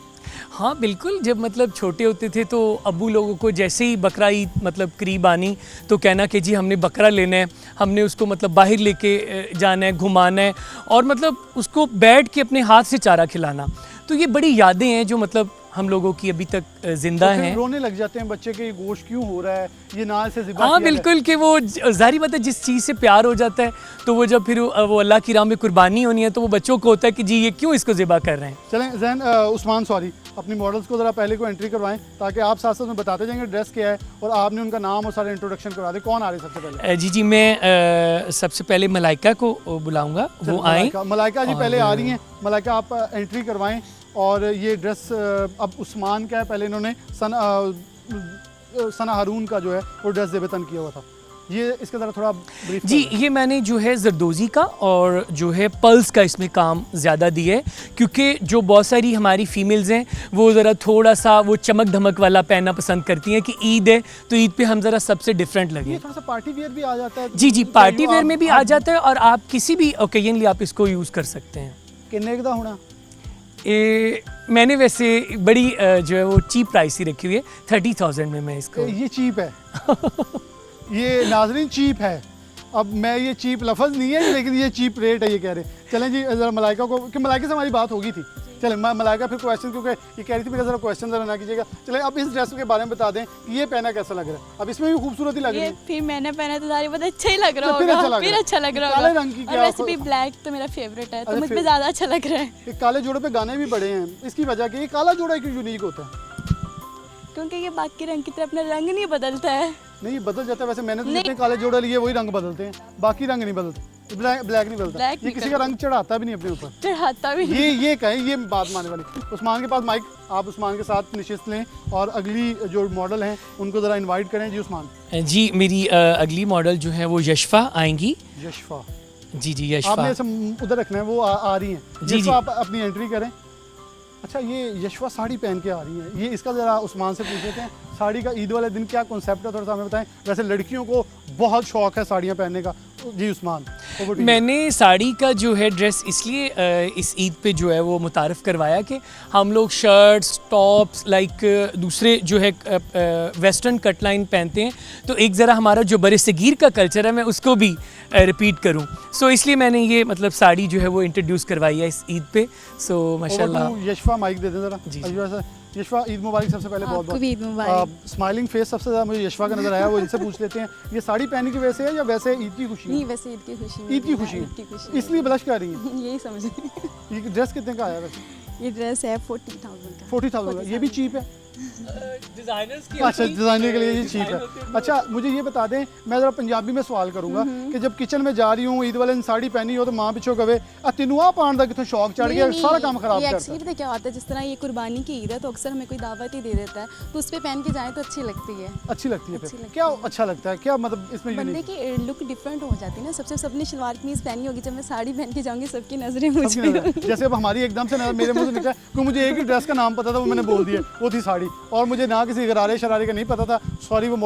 हाँ बिल्कुल, जब मतलब छोटे होते थे तो अब्बू लोगों को जैसे ही बकरा ईद मतलब करीब आनी तो कहना कि जी हमने बकरा लेना है, हमने उसको मतलब बाहर लेके जाना है, घुमाना है और मतलब उसको बैठ के अपने हाथ से चारा खिलाना। तो ये बड़ी यादें हैं जो मतलब हम लोगों की अभी तक जिंदा तो फिर हैं। रोने लग जाते हैं बच्चे के, ये गोश्त क्यों हो रहा है, ये ना से ज़िबा हाँ किया बिल्कुल, कि वो जाहिर बात है जिस चीज़ से प्यार हो जाता है तो वो जब फिर वो अल्लाह की राह में कुर्बानी होनी है तो वो बच्चों को होता है कि जी ये क्यों इसको ज़िबा कर रहे हैं। चलें जैन, उस्मान सॉरी, अपनी मॉडल्स को ज़रा पहले को एंट्री करवाएं ताकि आप साथ साथ में बताते जाएंगे ड्रेस क्या है और आपने उनका नाम और सारा इंट्रोडक्शन करवा दें। कौन आ रही है सबसे पहले? जी मैं सबसे पहले मलाइका को बुलाऊंगा, चलो, वो आए। मलाइका जी पहले आ और- रही हैं। मलाइका आप एंट्री करवाएं। और ये ड्रेस अब उस्मान का है, पहले इन्होंने सना हारून का जो है वो ड्रेस ज़ेबतन किया हुआ था। ये इसका ज़रा थोड़ा ब्रीफ जी ये मैंने जो है जरदोज़ी का और जो है पल्स का इसमें काम ज़्यादा दिया है क्योंकि जो बहुत सारी हमारी फीमेल्स हैं वो ज़रा थोड़ा सा वो चमक धमक वाला पहनना पसंद करती हैं कि ईद है तो ईद पे हम ज़रा सबसे डिफरेंट ये लगे। थोड़ा सा पार्टी वेयर भी आ जाता है। जी पार्टी वेयर में भी आ जाता है और आप किसी भी ओकेजनली आप इसको यूज़ कर सकते हैं। किन्ने का होना? मैंने वैसे बड़ी जो है वो चीप प्राइस ही रखी हुई है, 30,000 में मैं इसको। ये चीप है ये नाजरीन चीप है। अब मैं ये चीप लफ्ज़ नहीं है लेकिन ये चीप रेट है, ये कह रहे हैं। चलें जी, ज़रा मलाइका को, कि मलाइका से हमारी बात होगी थी। चलें मलाइका फिर क्वेश्चन, क्योंकि ये कह रही थी मेरा ज़रा क्वेश्चन ज़रा ना कीजिएगा। चलें अब इस ड्रेस के बारे में बता दें कि ये पहना कैसा लग रहा है? अब इसमें भी खूबसूरत ही लग रही ये है। फिर मैंने पहना तो सारी बहुत अच्छा ही लग रहा तो फिर अच्छा लग होगा, रहा फिर है। अच्छा लग रहा काले होगा। रंग की और क्या वैसे भी ब्लैक तो मेरा फेवरेट है अच्छा, तो मुझ पे फिर- ज़्यादा अच्छा लग रहा है ये काले जोड़े पे गाने भी बड़े हैं, इसकी वजह कि ये काला जोड़ा क्यों यूनिक होता है? क्योंकि ये बाकी रंग की तरह अपना रंग नहीं बदलता है। नहीं, ये बदल जाता है। वैसे मैंने तो नहीं। जितने काले जोड़े लिए वही रंग बदलते हैं, बाकी रंग नहीं बदलते। ब्लैक नहीं बदलता। ब्लैक ये नहीं किसी का रंग चढ़ाता भी नहीं अपने ऊपर। चढ़ाता भी नहीं। ये कहें, ये बात मानने वाली। उस्मान के पास माइक, आप उस्मान के साथ निशिस्त लें और अगली जो मॉडल हैं उनको ज़रा इनवाइट करें। जी उस्मान। जी मेरी अगली मॉडल जो है वो यशफा आएंगी। यशफा, जी आपने यशफा। ऐसे उधर रखना है, वो आ रही हैं। जी, यशफा, जी। आप अपनी एंट्री करें। अच्छा, ये यशफा साड़ी पहन के आ रही है, ये इसका ज़रा उस्मान से पूछ लेते हैं। साड़ी का ईद वाले दिन क्या कॉन्सेप्ट है, थोड़ा सा हमें बताएं। वैसे लड़कियों को बहुत शौक है साड़ियाँ पहनने का। जी उस्मान, over to you। मैंने साड़ी का जो है ड्रेस इसलिए इस ईद पे जो है वो मुतारफ़ करवाया कि हम लोग शर्ट्स टॉप्स लाइक दूसरे जो है वेस्टर्न कट लाइन पहनते हैं तो एक ज़रा हमारा जो बरसगीर का कल्चर है मैं उसको भी रिपीट करूं। सो इसलिए मैंने ये मतलब साड़ी जो है वो इंट्रोड्यूस करवाई है इस ईद पे। सो माशाल्लाह। Over to यशफा, माइक दे दें ज़रा। जी, यशफा, ईद मुबारक सबसे पहले। बहुत आपको भी ईद बहुत मुबारक। स्माइलिंग फेस सबसे ज़्यादा मुझे यशफा का नज़र आया, वो इनसे पूछ लेते हैं। ये साड़ी पहनने की वजह से है या वैसे ईद की खुशी नहीं है? वैसे ईद की खुशी में ईद की है, खुशी ईद की है, खुशी इसलिए ब्लश कर रही हैं। यही समझे। ये ड्रेस कितने का आया वैसे? ये ड्रेस है 40,000 का। 40,000 का। ये भी चीप है? डिज़ाइनर्स अच्छा, डिज़ाइनर के लिए ये चीप है। अच्छा, मुझे ये बता दें, मैं ज़रा पंजाबी में सवाल करूंगा कि जब किचन में जा रही हूँ, ईद वाले दिन साड़ी पहनी हो तो माँ पिछो कवे तेनू पान का कितों शौक चढ़ गया, सारा काम खराब ये करता एक्चुअली पता क्या होता है, जिस तरह ये कुर्बानी की ईद है तो अक्सर हमें कोई दावत ही दे देता है तो उस पर पहन के जाए तो अच्छी लगती है। अच्छी लगती है। अच्छी फिर लगती क्या है। अच्छा लगता है, क्या मतलब इसमें बंदे यूनिक? की लुक डिफरेंट हो जाती है ना। सबसे सबने शलवार कमीज पहनी होगी, जब मैं साड़ी पहन के जाऊंगी सबकी नजरें मुझ सबकी पे नज़र- जैसे अब हमारी एकदम से नज़र मेरे मुंह से निकला क्योंकि मुझे एक ही ड्रेस का नाम पता था, वो मैंने बोल दिया, वो थी साड़ी। और मुझे ना किसी गरारे शरारे का नहीं पता था। सॉरी, वो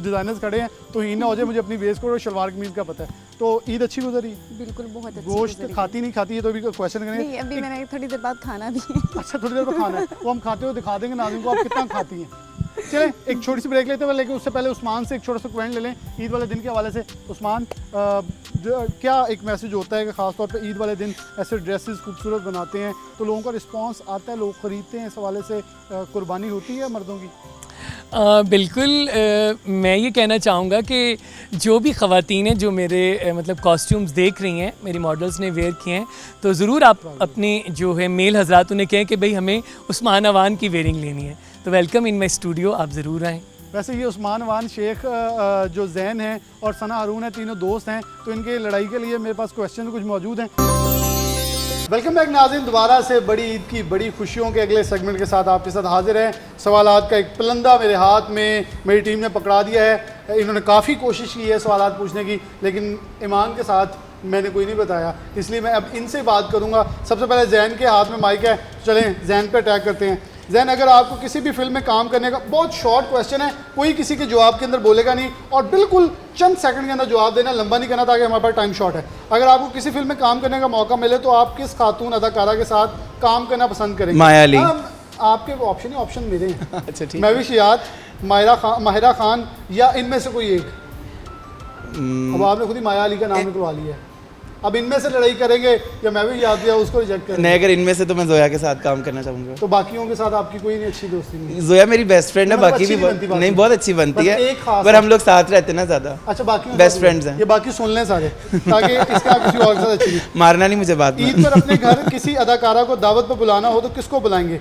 डिज़ाइनर्स खड़े हैं तो ही ना हो जाए, मुझे अपनी वेस्ट कोट और शलवार कमीज का पता है। तो ईद अच्छी गुजरी? बिल्कुल बहुत अच्छी गोश्त गुजरी। खाती नहीं खाती है तो अभी क्वेश्चन नहीं, करेंगे। अभी मैंने थोड़ी देर बाद खाना भी है। अच्छा, थोड़ी देर में खाना है, वो हम खाते हुए दिखा देंगे नाज़रीन को आप कितना खाती हैं। चलें एक छोटी सी ब्रेक लेते हुए, लेकिन उससे पहले उस्मान से एक छोटा सा क्वेश्चन ले लें ईद वाले दिन के हवाले से। उस्मान, क्या एक मैसेज होता है कि ख़ासतौर पे ईद वाले दिन ऐसे ड्रेसेस खूबसूरत बनाते हैं तो लोगों का रिस्पांस आता है, लोग ख़रीदते हैं, इस हवाले से कुर्बानी होती है मर्दों की? बिल्कुल मैं ये कहना चाहूँगा कि जो भी ख़वातीन हैं जो मेरे मतलब कॉस्ट्यूम्स देख रही हैं, मेरी मॉडल्स ने वेयर किए हैं, तो ज़रूर आप अपने जो है मेल हजरात उन्हें कहें कि भाई हमें उस्मान अवान की वेयरिंग लेनी है, तो वेलकम इन माई स्टूडियो, आप ज़रूर आएँ। वैसे ये उस्मान अवान शेख जो जैन हैं और सना हारून है, तीनों दोस्त हैं, तो इनके लड़ाई के लिए मेरे पास क्वेश्चन कुछ मौजूद हैं। वेलकम बैक नाज़रीन, दोबारा से बड़ी ईद की बड़ी खुशियों के अगले सेगमेंट के साथ आपके साथ हाजिर हैं। सवालात का एक पलंदा मेरे हाथ में मेरी टीम ने पकड़ा दिया है। इन्होंने काफ़ी कोशिश की है सवालात पूछने की, लेकिन ईमान के साथ मैंने कोई नहीं बताया, इसलिए मैं अब इनसे बात करूंगा। सबसे पहले जैन के हाथ में माइक है, चलें जैन पे अटैक करते हैं। जैन, अगर आपको किसी भी फिल्म में काम करने का, बहुत शॉर्ट क्वेश्चन है, कोई किसी के जवाब के अंदर बोलेगा नहीं और बिल्कुल चंद सेकंड के अंदर जवाब देना, लंबा नहीं करना ताकि हमारे पास टाइम शॉर्ट है। अगर आपको किसी फिल्म में काम करने का मौका मिले तो आप किस खातून अदाकारा के साथ काम करना पसंद करेंगे? माया अली। आपके ऑप्शन ही ऑप्शन मेरे हैं। अच्छा ठीक। महविशियात, माहिरा खान या इनमें से कोई एक? अब आपने खुद ही माया अली का नाम निकलवा लिया है, अब इनमें से लड़ाई करेंगे या मैं भी याद दिया उसको रिजेक्ट करेंगे? नहीं, अगर इनमें से तो मैं जोया के साथ काम करना चाहूँगा। तो बाकियों के साथ आपकी कोई नहीं अच्छी दोस्ती नहीं? जोया मेरी बेस्ट फ्रेंड है, मतलब बाकी अच्छी भी नहीं बनती बाकी? नहीं, बहुत अच्छी बनती है, एक खास पर है। हम लोग साथ रहते हैं ना ज़्यादा। अच्छा, बाकी बेस्ट फ्रेंड्स हैं। ये बाकी सुन लें सारे ताकि इसका किसी और के साथ अच्छी नहीं। मारना नहीं मुझे बाद में। ईद पर अपने घर किसी अदाकारा को दावत पर बुलाना हो तो किसको बुलाएंगे?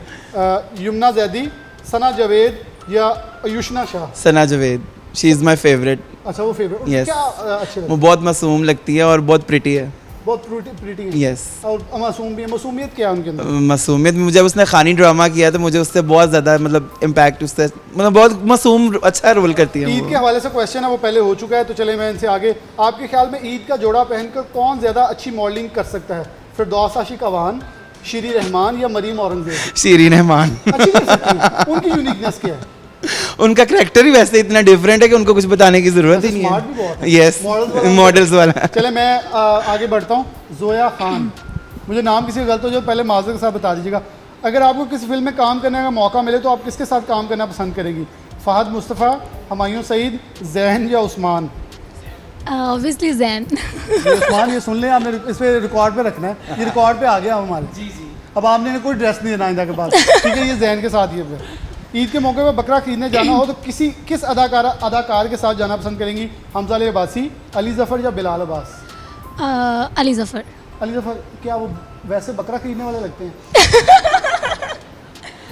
यमुना जैदी, सना जावेद या Ayushna Shah? Sana Javed, she is my favourite. अच्छा, वो फेवरेट? Yes. क्या अच्छे लगते वो बहुत मासूम लगती है और बहुत प्रिटी है। बहुत प्रीटी है। Yes. और मासूम भी है। मासूमियत क्या है उनके अंदर? मासूमियत, मुझे उसने खानी ड्रामा किया तो मुझे उससे बहुत ज़्यादा मतलब इम्पैक्ट, उससे मतलब बहुत मासूम अच्छा रोल करती है। ईद के हवाले से क्वेश्चन है वो पहले हो चुका है, तो चले मैं इनसे आगे। आपके ख्याल में ईद का जोड़ा पहनकर कौन ज़्यादा अच्छी मॉडलिंग कर सकता है? फिरदौस आशिक अवान, शीरी रहमान या मरीम औरंगजेब? शीरीन रहमान। अच्छी कर सकती है। उनकी यूनिकनेस क्या है? उनका करैक्टर ही वैसे इतना डिफरेंट है कि उनको कुछ बताने की ज़रूरत ही नहीं स्मार्ट भी बहुत है। है। यस, मॉडल्स वाला। चले मैं आगे बढ़ता हूँ। जोया खान, मुझे नाम किसी का गलत हो जाए पहले माजर के साथ बता दीजिएगा। अगर आपको किसी फिल्म में काम करने का मौका मिले तो आप किसके साथ काम करना पसंद करेंगी? फहद मुस्तफ़ा, हुमायूं सईद, जैन या उस्मान? ऑब्वियसली जैन। उस्मान, ये सुन लें, आपने इस पर रिकॉर्ड पे रखना है, ये रिकॉर्ड पे आ गया हमारे। जी जी। अब आपने इन्हें कोई ड्रेस नहीं देना आइंदा के बाद, ठीक है? ये जैन के साथ ही है। ईद के मौके पर बकरा खरीदने जाना हो तो किस अदाकार के साथ जाना पसंद करेंगी? हमजा अब्बासी, अली जफ़र या बिलाल अब्बास? अली जफ़र। अली जफ़र, क्या वो वैसे बकरा खरीदने वाले लगते हैं?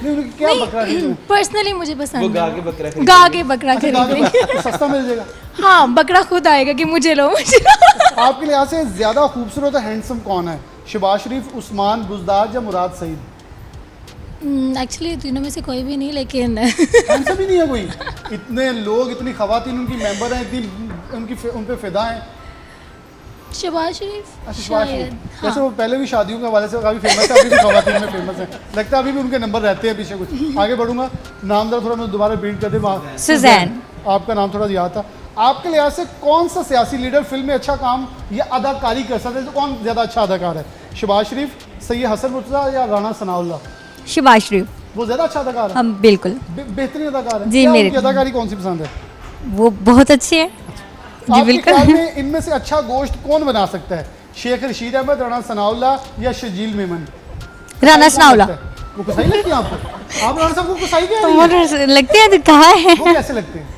नहीं, उनकी क्या बकरा खरीदने? पर्सनली मुझे पसंद वो है। गा के बकरा गा के बकरा अच्छा, गा के खरीदेंगे। तो सस्ता मिल जाएगा। हाँ, बकरा खुद आएगा कि मुझे लो, मुझे लो। आपके लिहाज से ज़्यादा खूबसूरत और हैंडसम कौन है? शबाज शरीफ, उस्मान बुज़दार या मुराद सईद? एक्चुअली तीनों में से कोई भी नहीं, लेकिन हैंडसम ही नहीं है कोई? इतने लोग, इतनी खवातीन उनकी मेंबर हैं, इतनी उन पे फिदा हैं। शबाज शरीफ अच्छा, शबाज शायद। शरीफ। वैसे वो पहले भी शादियों के हवाले से काफ़ी फेमस है, अभी भी खवातीन में फेमस है, लगता है अभी भी उनके नंबर रहते हैं पीछे। कुछ आगे बढ़ूंगा, नाम जरा थोड़ा मैं दोबारा रिपीट कर दे। सुजैन। आपका नाम थोड़ा याद था। आपके लिहाज से कौन सा सियासी लीडर फिल्म में अच्छा काम या अदाकारी कर सकते हैं? तो कौन ज़्यादा अच्छा अदाकार है? शबाज शरीफ, सैयद हसन मुर्तज़ा या राना सनाउल्लाह? शबाज शरीफ। वो ज़्यादा अच्छा अदाकार है? हम बिल्कुल। बेहतरीन अदाकार है? जी, क्या मेरे उनकी अदाकारी कौन सी पसंद है? वो बहुत अच्छे हैं जी, आपके बिल्कुल। ख्याल में इनमें से अच्छा गोश्त कौन बना सकता है? शेख रशीद अहमद, राना सनाउल्लाह या शजील मेमन? राना सनाउल्लाह। वो कसाई लगती है आपको? आप राना साहब को कसाई क्या तो वो लगते हैं, तो कहा है वो कैसे लगते हैं?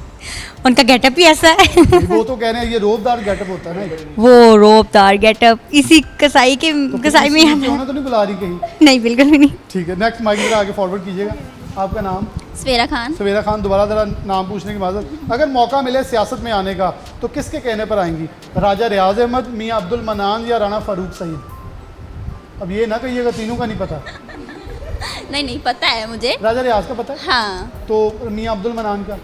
उनका गेटअप ही ऐसा है। वो तो कह रहे हैं ये रोबदार गेटअप होता है ना। वो रोबदार गेटअप इसी कसाई के कसाई में होना तो नहीं बुला रही कहीं? नहीं, बिल्कुल भी नहीं। ठीक है, नेक्स्ट माइक जरा आगे फॉरवर्ड कीजिएगा। आपका नाम? सवेरा खान। सवेरा खान, दोबारा ज़रा नाम पूछने की माजरत। अगर मौका मिले सियासत में आने का तो किसके कहने पर आएंगी? राजा रियाज अहमद, मियाँ अब्दुल मनान या राना फारूक सईद? अब ये ना कहिएगा तीनों का नहीं पता। नहीं पता है मुझे। राजा रियाज का पता है? हाँ तो मियाँ अब्दुल मनान का?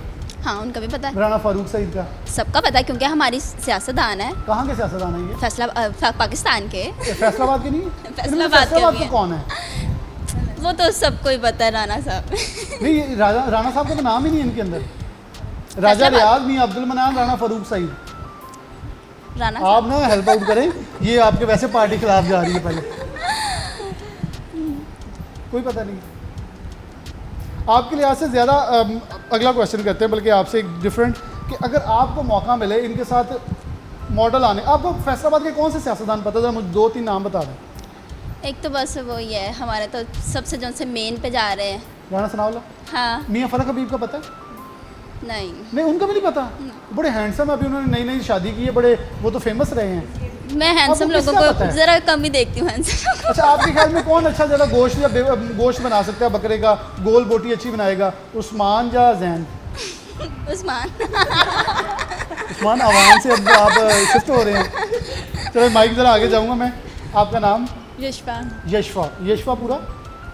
हाँ, उनका भी पता है। राना फारूक सईद का? सबका पता है क्योंकि हमारी सियासतदान है। कहाँ के सियासतदान है ये? पाकिस्तान के। फैसलाबाद के नहीं? फैसलाबाद के फैसलाबाद भी का हैं। कौन है? वो तो सबको ही पता है, राना साहब। नहीं, ये राना साहब का तो नाम ही नहीं है इनके अंदर। राजा फैसलाबाद। रियाज, मियाँ अब्दुल मनान, राना फारूक सईद। राना आप ना हेल्प आउट करें, ये आपके वैसे पार्टी खिलाफ जा रही है। पहले कोई पता नहीं। आपके लिहाज से ज़्यादा अगला क्वेश्चन करते हैं, बल्कि आपसे एक डिफरेंट, कि अगर आपको मौका मिले इनके साथ मॉडल आने, आपको फैसलाबाद के कौन से सियासतदान पता था? मुझे 2-3 नाम बता दें। एक तो बस वो ही है हमारे तो सबसे जो से मेन पे जा रहे हैं। राणा सनाउल्लाह, हाँ मियाँ फरक हबीब का पता है? नहीं नहीं, उनका भी नहीं पता। बड़े हैंडसम, अभी उन्होंने नई नई शादी की है, बड़े वो तो फेमस रहे हैं। मैं हैंडसम आपको लोगों किसका पता को है? ज़रा कम ही देखती हूँ हैंडसम। अच्छा, आपके ख्याल में कौन अच्छा ज़्यादा गोश्त या गोश्त बना सकता है बकरे का, गोल बोटी अच्छी बनाएगा, उस्मान या जैन? उस्मान। उस्मान, आवाम से अब आप शिफ्ट हो रहे हैं। चलो माइक ज़रा आगे जाऊँगा मैं। आपका नाम? यशपा यशफा। यशफा पूरा?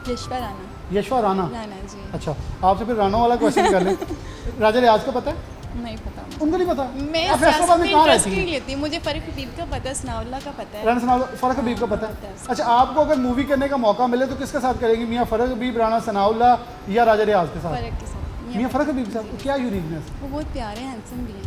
यशपा राना यशफा राना। राना जी। अच्छा, आपसे फिर राना वाला क्वेश्चन कर लें। राजा रियाज का पता है? नहीं पता मुझे। उनको नहीं पता? मैं आप फैसलाबाद में कहाँ रहती हैं? लेती हूँ, मुझे फरीक हबीब का पता है, सनाउल्लाह का पता है। राना सनाउल्लाह, फ़रक हबीब का पता है? अच्छा, आपको अगर मूवी करने का मौका मिले तो किसके साथ करेंगी? मियाँ फ़रक हबीब, राना सनाउल्लाह या राजा रियाज के साथ? फरक के साथ मियाँ फ़रक हबीब के साथ। क्या यूनिकनेस? वो बहुत प्यारे हैंडसम भी हैं।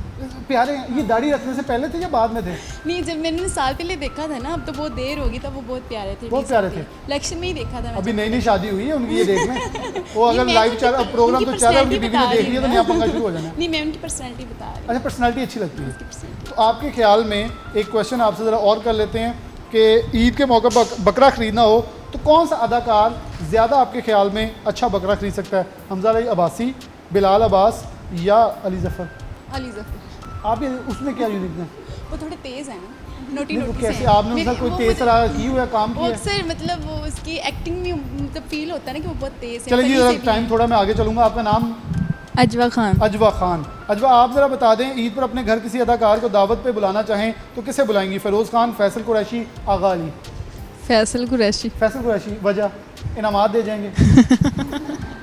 प्यारे हैं। ये दाढ़ी रखने से पहले थे या बाद में थे? नहीं, जब मैंने साल पहले देखा था ना, अब तो बहुत देर होगी, तब वो बहुत प्यारे थे। बहुत प्यारे थे। इलेक्शन में ही देखा था मैं। अभी नई नई शादी हुई है उनकी, ये देख लें। वो अगर मैं लाइव तो प्रोग्राम तो उनकी चल रहा है, उनकी personality बीवी ने बता देख रही लिया तो हूँ नया मैं। पंगा शुरू हो जाना है। नहीं, मैं उनकी पर्सनैलिटी बता रही हूँ। अच्छा, पर्सनालिटी अच्छी लगती है। personality। तो आपके ख्याल में एक क्वेश्चन आपसे ज़रा और कर लेते हैं कि ईद के मौके पर बकरा ख़रीदना हो तो कौन सा अदाकार ज़्यादा आपके ख्याल में अच्छा बकरा ख़रीद सकता है? हमजा अली अब्बासी, बिलाल अब्बास या अली ज़फ़र? अली ज़फ़र। आप ये उसमें क्या यूनिक है? वो थोड़े तेज़ हैं ना, नोटी नहीं, वो नोटी कैसे से। आपने उनका कोई तेज तरह की हुआ काम वो किया है? अक्सर मतलब वो उसकी एक्टिंग में मतलब फील होता है ना कि वो बहुत तेज़ है। चलिए जी, फनी ज़रा से भी टाइम है। थोड़ा मैं आगे चलूँगा। आपका नाम? अजवा खान। अजवा खान। अजवा, आप ज़रा बता दें, ईद पर अपने घर किसी अदाकार को दावत पे बुलाना चाहें तो किसे बुलाएंगी? फ़िरोज़ खान, फैसल कुरैशी, आगा अली? फैसल कुरैशी। फैसल कुरैशी। वजह? इनामात दे जाएंगे?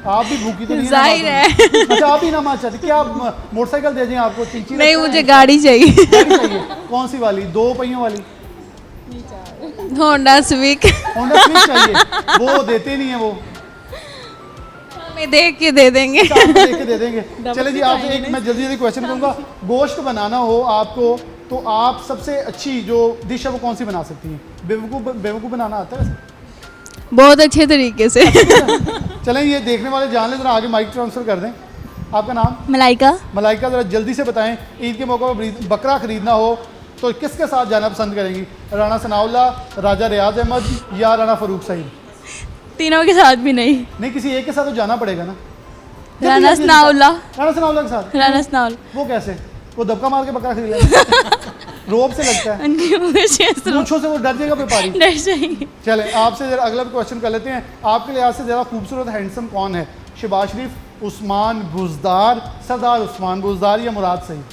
आप भी भूखी तो नहीं? जाहिर है। अच्छा, आप भी इनामात चाहते? क्या आप मोटरसाइकिल दे दें आपको? चींची नहीं, रखते मुझे हैं? गाड़ी चाहिए। गाड़ी चाहिए। कौन सी वाली? 2 पहियों वाली? Honda civic. होंडा सिविक चाहिए? वो देते नहीं है वो। में देख के दे देंगे। अच्छा, आपको देख के दे देंगे। चलिए जी, आपसे एक मैं जल्दी जल्दी क्वेश्चन करूँगा। गोश्त बनाना हो आपको तो आप सबसे अच्छी जो डिश है वो कौन सी बना सकती हैं? बेवकूफ़ बनाना आता है वैसे? बहुत अच्छे तरीके से। चलें, ये देखने वाले जान लें, ज़रा आगे माइक ट्रांसफ़र कर दें। आपका नाम? मलाइका। मलाइका, ज़रा जल्दी से बताएं, ईद के मौके पर बकरा ख़रीदना हो तो किसके साथ जाना पसंद करेंगी? राणा सनाउल्लाह, राजा रियाज अहमद या राणा फ़रूक सईद? तीनों के साथ भी नहीं। नहीं, किसी एक के साथ तो जाना पड़ेगा ना। राणा सनाउल्लाह। राणा सनाउल्लाह के साथ? राणा सनाउल्लाह। वो कैसे? वो दबका मार के बकरा खरीद लेगा? रोब से लगता है, उनकी मूंछों से वो डर जाएगा व्यापारी। डर जाएंगे। चलें, आपसे जरा अगला क्वेश्चन कर लेते हैं। आपके लिहाज से ज़्यादा खूबसूरत हैंडसम कौन है? शहबाज शरीफ, उस्मान बुज़दार, सरदार उस्मान बुज़दार या मुराद सईद?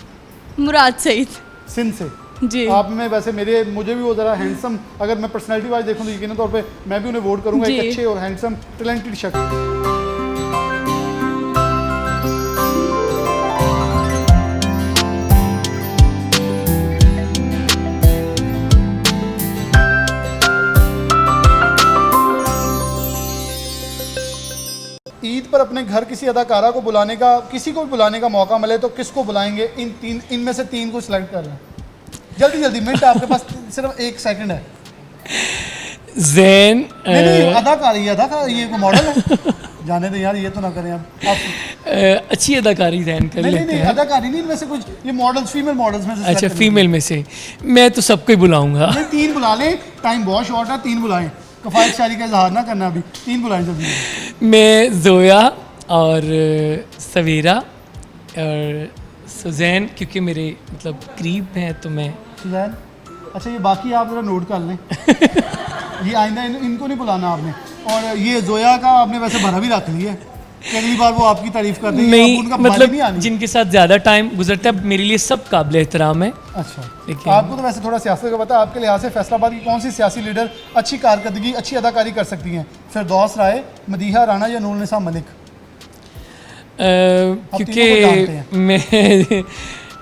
मुराद सईद। सिंध से? जी। आप में वैसे मुझे भी वो ज़रा हैंडसम, अगर मैं पर्सनैलिटी वाइज देखूँ तो यकीन तौर पे मैं भी उन्हें वोट करूँगा। एक जी। अच्छे और हैंडसम टैलेंटेड शख्स। ईद पर अपने घर किसी अदाकारा को बुलाने का, किसी को भी बुलाने का मौका मिले तो किसको बुलाएंगे? इनमें से 3 को सिलेक्ट कर लें। जल्दी जल्दी, मिनट आपके पास सिर्फ 1 सेकंड है। जैन। नहीं, अदाकार ये कोई मॉडल है? जाने दे यार, ये तो ना करें आप। अच्छी अदाकारी जैन कर लेते नहीं, हैं। अदाकारी नहीं, इनमें से कुछ ये मॉडल्स, फीमेल मॉडल्स में से अच्छा, select कर फीमेल में से मैं तो सबको ही बुलाऊंगा। नहीं, 3 बुला लें, टाइम बहुत शॉर्ट है, 3 बुलाएं। कफायत शारी का इजहार ना करना, अभी 3 बुलाएं जल्दी। मैं जोया और सवेरा और सुजैन, क्योंकि मेरे मतलब करीब हैं तो मैं। सुजैन, अच्छा ये बाकी आप ज़रा नोट कर लें। ये आइंदा इनको नहीं बुलाना आपने। और ये जोया का आपने वैसे भरा भी रख लिया है कि अगली बार वो आपकी तारीफ कर देंगे, नहीं, उनका मतलब नहीं आनी। जिनके साथ ज़्यादा टाइम गुजरता है मेरे लिए सब काबिल एहतराम है। अच्छा, लेकिन आपको तो वैसे थोड़ा सियासत का पता है। आपके लिहाज से फैसलाबाद की कौन सी सियासी लीडर अच्छी कारकर्दगी, अच्छी अदाकारी कर सकती हैं? फिरदौस राय, मदीहा राणा या नूर निसा मलिक? तीनों को जानते हैं। क्योंकि मैं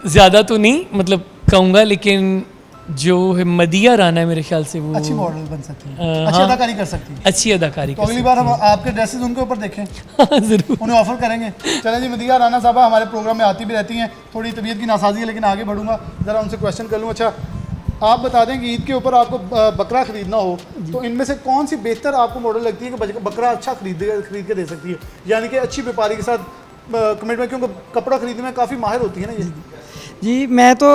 ज़्यादा तो नहीं मतलब कहूँगा, लेकिन जो है मदिया राना है मेरे ख्याल से वो अच्छी मॉडल बन सकती है, अच्छी हाँ। अदाकारी कर सकती है। अच्छी अदाकारी तो अगली बार हम आपके ड्रेसेस उनके ऊपर देखें, ज़रूर। उन्हें ऑफर करेंगे। चलें जी, मदीहा राना साहबा हमारे प्रोग्राम में आती भी रहती हैं, थोड़ी तबीयत की नासाजी है लेकिन आगे बढ़ूंगा, ज़रा उनसे क्वेश्चन कर लूँ। अच्छा, आप बता दें कि ईद के ऊपर आपको बकरा ख़रीदना हो तो इनमें से कौन सी बेहतर आपको मॉडल लगती है कि बकरा अच्छा खरीद के दे सकती है, यानी कि अच्छी व्यापारी के साथ कमेंट में, क्योंकि कपड़ा खरीदने में काफ़ी माहिर होती है ना ये? जी मैं तो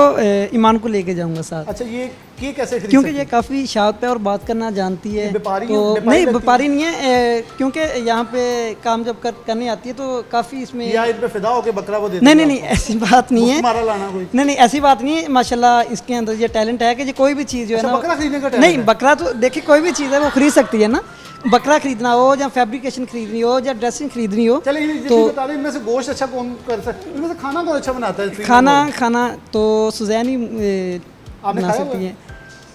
ईमान को लेके जाऊंगा साथ, अच्छा ये कैसे खरीद क्योंकि सकते ये हैं? काफ़ी शाउत पे और बात करना जानती है। व्यापारी तो व्यापारी नहीं लगती है? व्यापारी नहीं है, क्योंकि यहाँ पे काम जब करने आती है तो काफ़ी इसमें या इन पे फिदा होके बकरा वो देते नहीं हैं नहीं नहीं आपको? ऐसी बात नहीं है। मुफ्त मारा लाना कोई? नहीं नहीं ऐसी बात नहीं है, माशाल्लाह इसके अंदर ये टैलेंट है कि ये कोई भी चीज़ जो है अच्छा, ना बकरा खरीदने का talent नहीं है? बकरा तो देखिए कोई भी चीज़ है वो खरीद सकती है ना, बकरा खरीदना हो या फैब्रिकेशन खरीदनी हो या ड्रेसिंग खरीदनी हो। चलिए ये तो बता दें इनमें से गोश्त अच्छा कौन कर सकता है, इनमें से खाना कौन अच्छा बनाता है? खाना तो सुजैन ही आपने बना खाया सकती हुआ? है।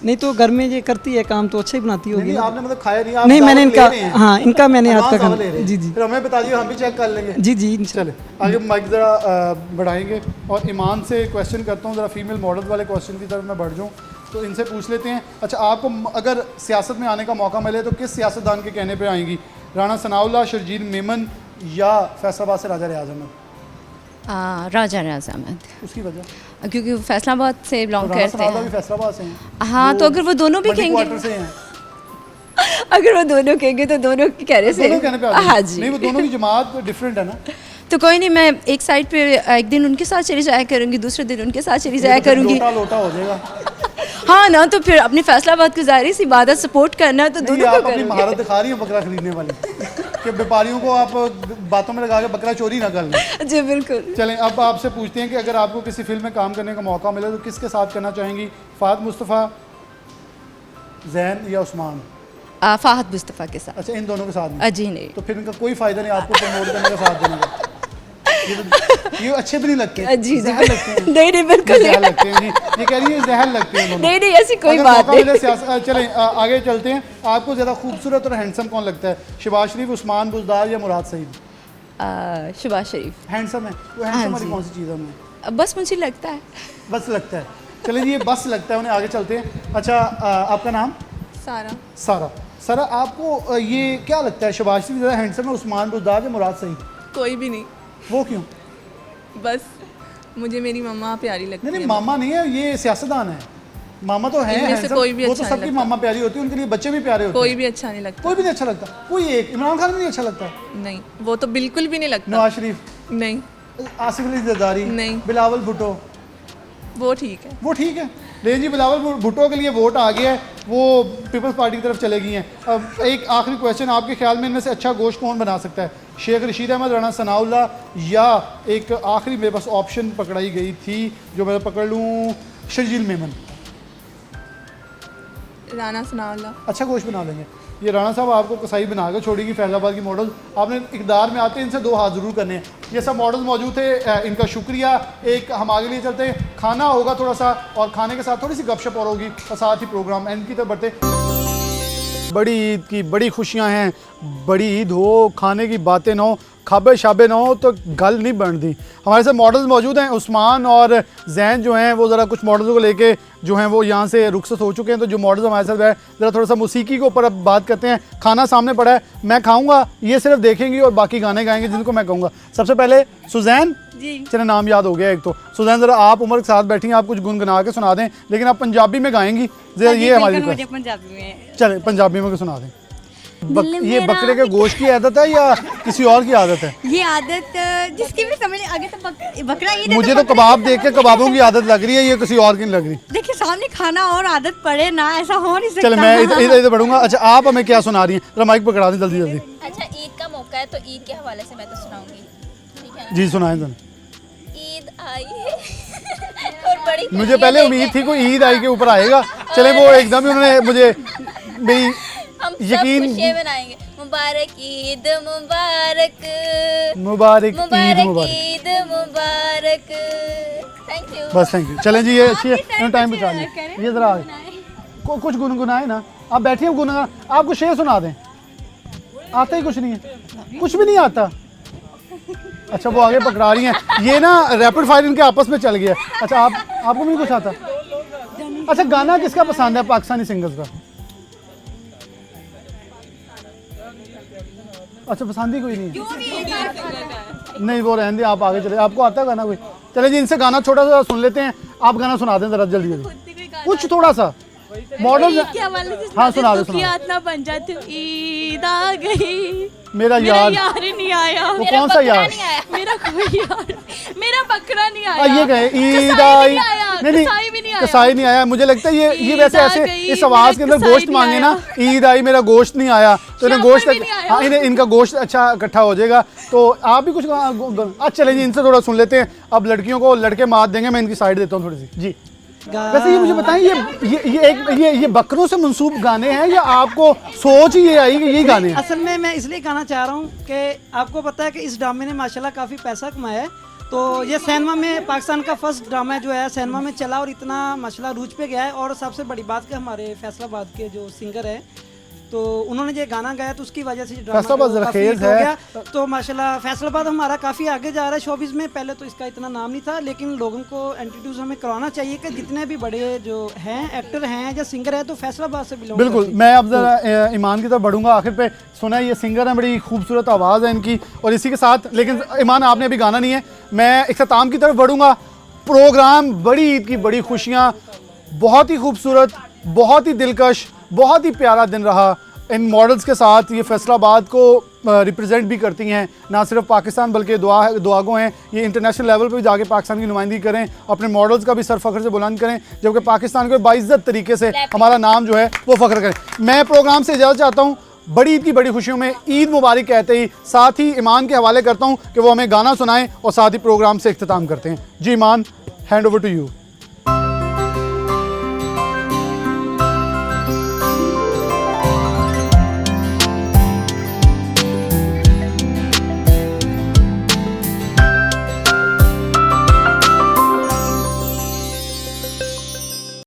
नहीं तो घर में ये करती है काम तो अच्छा ही बनाती होगी नहीं ना। आपने मतलब खाया नहीं, आप नहीं मैंने दावत इनका ले रहे हैं? हाँ इनका मैंने हाथ का एडवांस खाना दावत ले रहे हैं? जी जी फिर हमें बता दिए, हम भी चेक कर लेंगे। जी जी इंशाल्लाह। चले आगे माइक ज़रा बढ़ाएंगे और ईमान से क्वेश्चन करता हूँ, ज़रा फीमेल मॉडल वाले क्वेश्चन की तरफ मैं बढ़ जाऊँ तो इनसे पूछ लेते हैं। अच्छा आपको अगर सियासत में आने का मौका मिले तो किस सियासतदान के कहने पे आएंगी? राणा सनाउल्लाह, शर्जील मेमन या फैसलाबाद से राजा रियाज अहमद? राजा रियाज अहमद, उसकी वजह? क्योंकि वो फैसलाबाद से बिलोंग राणा करते सनाउल्लाह भी हैं। फैसलाबाद से हैं। हाँ तो अगर वो दोनों भी मंडी कहेंगे, क्वार्टर से हैं। अगर वो दोनों कहेंगे तो दोनों के कहने से दोनों कहने पे आ जाएंगे। हाँ जी। नहीं वो दोनों की जमात डिफरेंट है ना। तो कोई नहीं, मैं एक साइड पे एक दिन उनके साथ चली जाया करूंगी, दूसरे दिन उनके साथ चली जाया करूंगी। लोटा लोटा हो जाएगा। हाँ ना, तो फिर अपनी फैसलाबाद की जाहिर सी बात है, सपोर्ट करना है तो नहीं, दोनों आप को अपनी करूंगी। महारत दिखा रही हो बकरा खरीदने वाली कि व्यापारियों को आप बातों में लगा के बकरा चोरी ना कर लें। जी बिल्कुल। चलें अब आपसे पूछते हैं कि अगर आपको किसी फिल्म में काम करने का मौका मिले तो किसके साथ करना चाहेंगी? फाहद मुस्तफ़ा, जैन या उस्मान? फाहद मुस्तफ़ा के साथ। अच्छा इन दोनों के साथ में? जी नहीं। तो फिर इनका कोई फ़ायदा नहीं आपको प्रमोट करने का, साथ देने का। ये अच्छे भी नहीं लगते। जी जहर लगते हैं। नहीं नहीं बिल्कुल जहर लगते हैं जी, ये कह रही है जहर लगते हैं दोनों। नहीं नहीं ऐसी कोई अगर बात मौका मिले नहीं। चलें आगे चलते हैं। आपको ज़्यादा खूबसूरत और हैंडसम कौन लगता है? शहबाज शरीफ, उस्मान बुज़दार या मुराद सईद? शहबाज शरीफ। हैंडसम है वो, हैंडसम वाली कौन सी चीज़ है उनमें? बस मुझे लगता है। बस लगता है। चलिए ये बस लगता है उन्हें, आगे चलते हैं। अच्छा आपका नाम? सारा। सारा। सारा आपको ये क्या लगता है, शहबाज शरीफ ज़्यादा हैंडसम है, उस्मान बुज़दार या मुराद सईद? कोई भी नहीं, वो क्यों? बस मुझे मेरी मम्मा प्यारी लगती नहीं है। नहीं मामा नहीं है, ये सियासतदान है। मामा तो है इनमें से handsome, कोई भी वो अच्छा तो नहीं सबकी लगता। मामा प्यारी होती है, उनके लिए बच्चे भी प्यारे होते कोई हैं। भी अच्छा नहीं लगता। कोई भी नहीं अच्छा लगता। कोई एक इमरान खान भी नहीं अच्छा लगता? नहीं, वो तो बिल्कुल भी नहीं लगता। नवाज शरीफ? नहीं, आसिफ अली जरदारी? नहीं। बिलावल भुट्टो? वो ठीक है। वो ठीक है। लेकिन जी बिलावल भुट्टो के लिए वोट आ गया है, वो पीपल्स पार्टी की तरफ चले गई हैं। अब एक आखिरी क्वेश्चन, आपके ख्याल में इनमें से अच्छा गोश्त कौन बना सकता है? शेख रशीद अहमद, राणा सनाउल्लाह या एक आखिरी मेरे पास ऑप्शन पकड़ाई गई थी जो मैं पकड़ लूँ, शर्जील मेमन? राणा सनाउल्लाह। अच्छा गोश्त बना लेंगे। ये राणा साहब आपको कसाई बना कर छोड़ेगी फैसलाबाद की मॉडल। आपने इकदार में आते हैं इनसे दो हाथ ज़रूर करने हैं। ये सब मॉडल मौजूद थे, इनका शुक्रिया। एक हम आगे लिए चलते हैं, खाना होगा थोड़ा सा और खाने के साथ थोड़ी सी गपशप और होगी और साथ ही प्रोग्राम एंड की तरफ बढ़ते। बड़ी ईद की बड़ी खुशियाँ हैं, बड़ी ईद हो, खाने की बातें ना हो, खाबे शाबे ना हो तो गल नहीं बनती। हमारे साथ मॉडल्स मौजूद हैं, उस्मान और जैन जो हैं वो ज़रा कुछ मॉडल्स को लेके जो हैं वो यहाँ से रुखसत हो चुके हैं। तो जो मॉडल्स हमारे साथ है, ज़रा थोड़ा सा मौसीकी के ऊपर अब बात करते हैं। खाना सामने पड़ा है, मैं खाऊंगा, ये सिर्फ देखेंगी और बाकी गाने गाएंगे जिनको मैं कहूँगा। सबसे पहले सुजैन जी, चलो नाम याद हो गया एक तो। सुजैन ज़रा आप उमर के साथ बैठी हैं, आप कुछ गुनगुना के सुना दें, लेकिन आप पंजाबी में गाएंगी। ये हमारी पंजाबी में चले पंजाबी में सुना दें। ये बकरे के गोश्त की आदत है या किसी और की आदत है? ये आदत जिसकी भी समझ आगे तो बकरा ईद है। मुझे तो कबाब देख के कबाबों की आदत लग रही है, ये किसी और की नहीं लग रही। देखिए सामने खाना और आदत पड़े ना, ऐसा हो नहीं सकता। चले मैं इधर बढ़ूंगा। अच्छा आप हमें क्या सुना रही हैं? जरा माइक पकड़ा दें जल्दी जल्दी। अच्छा ईद का मौका है तो ईद के हवाले से मैं तो सुनाऊंगी, ठीक है ना? जी सुनाएं जरा। ईद आई है और बड़ी मुझे पहले उम्मीद थी कोई ईद आई के ऊपर आएगा। चले वो एकदम ही उन्होंने मुझे मेरी हम यकीन सब खुशियां मनाएंगे। मुबारक ईद मुबारक, मुबारक ईद मुबारक मुबारक। ईद मुबारक। Thank you. बस थैंक यू। चलें जी ये अच्छी है, टाइम बचा लिया। ये जरा कुछ गुनगुनाए ना, आप बैठिए गुनगुना, आपको शेर सुना दें। आता ही कुछ नहीं है, कुछ भी नहीं आता। अच्छा वो आगे पकड़ा रही हैं, ये ना रैपिड फायर इनके आपस में चल गया। अच्छा आपको भी कुछ आता? अच्छा गाना किसका पसंद है पाकिस्तानी सिंगर्स का? अच्छा पसंद ही कोई नहीं है? नहीं वो रहने दें, आप आगे चले। आपको आता है गाना कोई? चले जी इनसे गाना छोटा सा सुन लेते हैं। आप गाना सुना दें जरा जल्दी जल्दी, कुछ थोड़ा सा मॉडल। हाँ सुना दो सुना। बन जाती ईद आ गई, मेरा यार नहीं आया। वो कौन सा यार? मेरा कोई यार, मेरा बकरा नहीं आया। ये कहे ईद कसाई आई, भी नहीं आया, नहीं कसाई भी नहीं आया। कसाई नहीं आया। मुझे लगता है ये ईद वैसे आ ऐसे गई, इस आवाज के मेरा अंदर कसाई गोश्त नहीं मांगे ना, आया। ईद आई मेरा गोश्त नहीं आया, तो इन्हें श्यामल गोश्त भी नहीं आया। हाँ, इनका गोश्त अच्छा इकट्ठा हो जाएगा। तो आप भी कुछ अच्छा चलें जी, इनसे थोड़ा सुन लेते हैं। अब लड़कियों को लड़के मात देंगे, मैं इनकी साइड देता हूँ थोड़ी सी जी। वैसे ये मुझे बताएं, ये बकरों से मंसूब गाने हैं या आपको सोच ही ये आई कि यही गाने हैं? असल में मैं इसलिए गाना चाह रहा हूँ कि आपको पता है कि इस ड्रामे ने माशाल्लाह काफ़ी पैसा कमाया है। तो ये सिनेमा में पाकिस्तान का फर्स्ट ड्रामा जो है सिनेमा में चला और इतना माशाल्लाह रूज पे गया है। और सबसे बड़ी बात कि हमारे फैसलाबाद के जो सिंगर हैं तो उन्होंने ये गाना गाया तो उसकी वजह से फैसलाबाद ज़राखेज़ है। तो माशाल्लाह फैसलाबाद हमारा काफ़ी आगे जा रहा है शोबिज़ में। पहले तो इसका इतना नाम नहीं था, लेकिन लोगों को इंट्रोड्यूस हमें करवाना चाहिए कि जितने भी बड़े जो हैं एक्टर हैं या सिंगर हैं तो फैसलाबाद से बिलोंग। बिल्कुल, मैं अब ज़रा ईमान की तरफ बढ़ूंगा। आखिर पे सुना है ये सिंगर है, बड़ी खूबसूरत आवाज़ है इनकी। और इसी के साथ, लेकिन ईमान आपने अभी गाना नहीं है, मैं इख्तिताम की तरफ बढ़ूंगा। प्रोग्राम बड़ी ईद की बड़ी खुशियाँ, बहुत ही खूबसूरत, बहुत ही दिलकश, बहुत ही प्यारा दिन रहा। इन मॉडल्स के साथ ये फैसलाबाद को रिप्रेजेंट भी करती हैं, ना सिर्फ पाकिस्तान बल्कि दुआगो हैं। ये इंटरनेशनल लेवल पे भी जाके पाकिस्तान की नुमाइंदगी करें, अपने मॉडल्स का भी सर फ़ख्र से बुलंद करें, जबकि पाकिस्तान को बाइज़्ज़त तरीके से हमारा नाम जो है वो फ़ख्र करें। मैं प्रोग्राम से इजाज़त चाहता हूँ। बड़ी ईद की बड़ी खुशियों में ईद मुबारक कहते ही साथ ही ईमान के हवाले करता हूँ कि वो हमें गाना सुनाएं और साथ ही प्रोग्राम से इख्तिताम करते हैं। जी ईमान, हैंड ओवर टू यू।